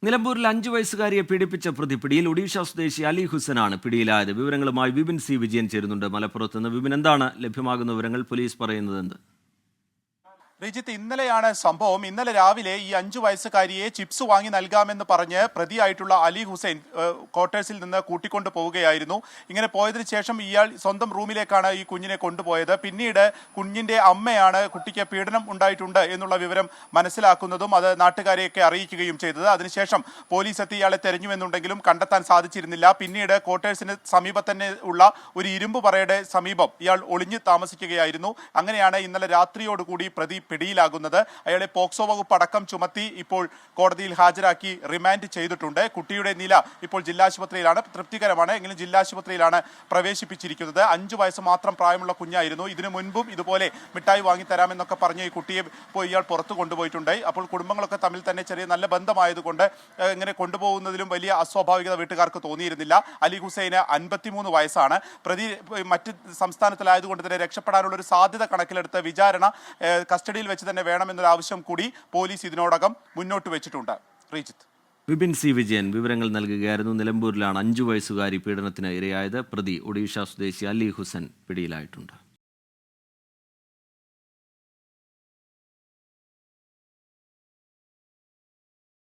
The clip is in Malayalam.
നിലമ്പൂരിൽ 5 വയസ്സുകാരിയെ പീഡിപ്പിച്ച പ്രതി പിടിയിൽ. ഒഡീഷ സ്വദേശി അലി ഹുസനാണ് പിടിയിലായത്. വിവരങ്ങളുമായി വിപിൻ സി വിജയൻ ചേരുന്നുണ്ട് മലപ്പുറത്ത് നിന്ന്. വിപിൻ, എന്താണ് ലഭ്യമാകുന്ന വിവരങ്ങൾ? പോലീസ് പറയുന്നത് എന്ത്? റിജിത്ത്, ഇന്നലെയാണ് സംഭവം. ഇന്നലെ രാവിലെ ഈ 5 വയസ്സുകാരിയെ ചിപ്സ് വാങ്ങി നൽകാമെന്ന് പറഞ്ഞ് പ്രതിയായിട്ടുള്ള അലി ഹുസൈൻ ക്വാർട്ടേഴ്സിൽ നിന്ന് കൂട്ടിക്കൊണ്ടു പോവുകയായിരുന്നു. ഇങ്ങനെ പോയതിനു ശേഷം ഇയാൾ സ്വന്തം റൂമിലേക്കാണ് ഈ കുഞ്ഞിനെ കൊണ്ടുപോയത്. പിന്നീട് കുഞ്ഞിന്റെ അമ്മയാണ് കുട്ടിക്ക് പീഡനം ഉണ്ടായിട്ടുണ്ട് എന്നുള്ള വിവരം മനസ്സിലാക്കുന്നതും അത് നാട്ടുകാരെയൊക്കെ അറിയിക്കുകയും ചെയ്തത്. അതിനുശേഷം പോലീസ് എത്തി ഇയാളെ തെരഞ്ഞുവെന്നുണ്ടെങ്കിലും കണ്ടെത്താൻ സാധിച്ചിരുന്നില്ല. പിന്നീട് ക്വാർട്ടേഴ്സിന് സമീപം തന്നെ ഉള്ള ഒരു ഇരുമ്പ് പറയുടെ സമീപം ഇയാൾ ഒളിഞ്ഞു താമസിക്കുകയായിരുന്നു. അങ്ങനെയാണ് ഇന്നലെ രാത്രിയോടുകൂടി പ്രതി പിടിയിലാകുന്നത്. അയാളെ പോക്സോ വകുപ്പ് അടക്കം ചുമത്തി ഇപ്പോൾ കോടതിയിൽ ഹാജരാക്കി റിമാൻഡ് ചെയ്തിട്ടുണ്ട്. കുട്ടിയുടെ നില ഇപ്പോൾ ജില്ലാശുപത്രിയിലാണ്. തൃപ്തികരമാണ്. എങ്കിലും ജില്ലാശുപത്രിയിലാണ് പ്രവേശിപ്പിച്ചിരിക്കുന്നത്. 5 വയസ്സ് മാത്രം പ്രായമുള്ള കുഞ്ഞായിരുന്നു. ഇതിനു മുൻപും ഇതുപോലെ മിഠായി വാങ്ങിത്തരാമെന്നൊക്കെ പറഞ്ഞ് ഈ കുട്ടിയെ ഇയാൾ പുറത്തു കൊണ്ടുപോയിട്ടുണ്ട്. അപ്പോൾ കുടുംബങ്ങളൊക്കെ തമ്മിൽ തന്നെ ചെറിയ നല്ല ബന്ധമായതുകൊണ്ട് ഇങ്ങനെ കൊണ്ടുപോകുന്നതിലും വലിയ അസ്വാഭാവികത വീട്ടുകാർക്ക് തോന്നിയിരുന്നില്ല. അലി ഹുസൈന് 53 വയസ്സാണ്. പ്രതി മറ്റ് സംസ്ഥാനത്തിലായതുകൊണ്ട് തന്നെ രക്ഷപ്പെടാനുള്ള ഒരു സാധ്യത കണക്കിലെടുത്ത് വിചാരണ കസ്റ്റഡിയിൽ വെച്ച് തന്നെ വേണമെന്നൊരു ആവശ്യം കൂടി പോലീസ് ഇതിനോടകം മുന്നോട്ട് വെച്ചിട്ടുണ്ട്. ശ്രീജിത്ത്. വിപിൻ സി വിജയൻ വിവരങ്ങൾ നൽകുകയായിരുന്നു. നിലമ്പൂരിലാണ് 5 വയസ്സുകാരി പീഡനത്തിന് ഇരയായത്. പ്രതി ഒഡീഷ സ്വദേശി അലി ഹുസൻ പിടിയിലായിട്ടുണ്ട്.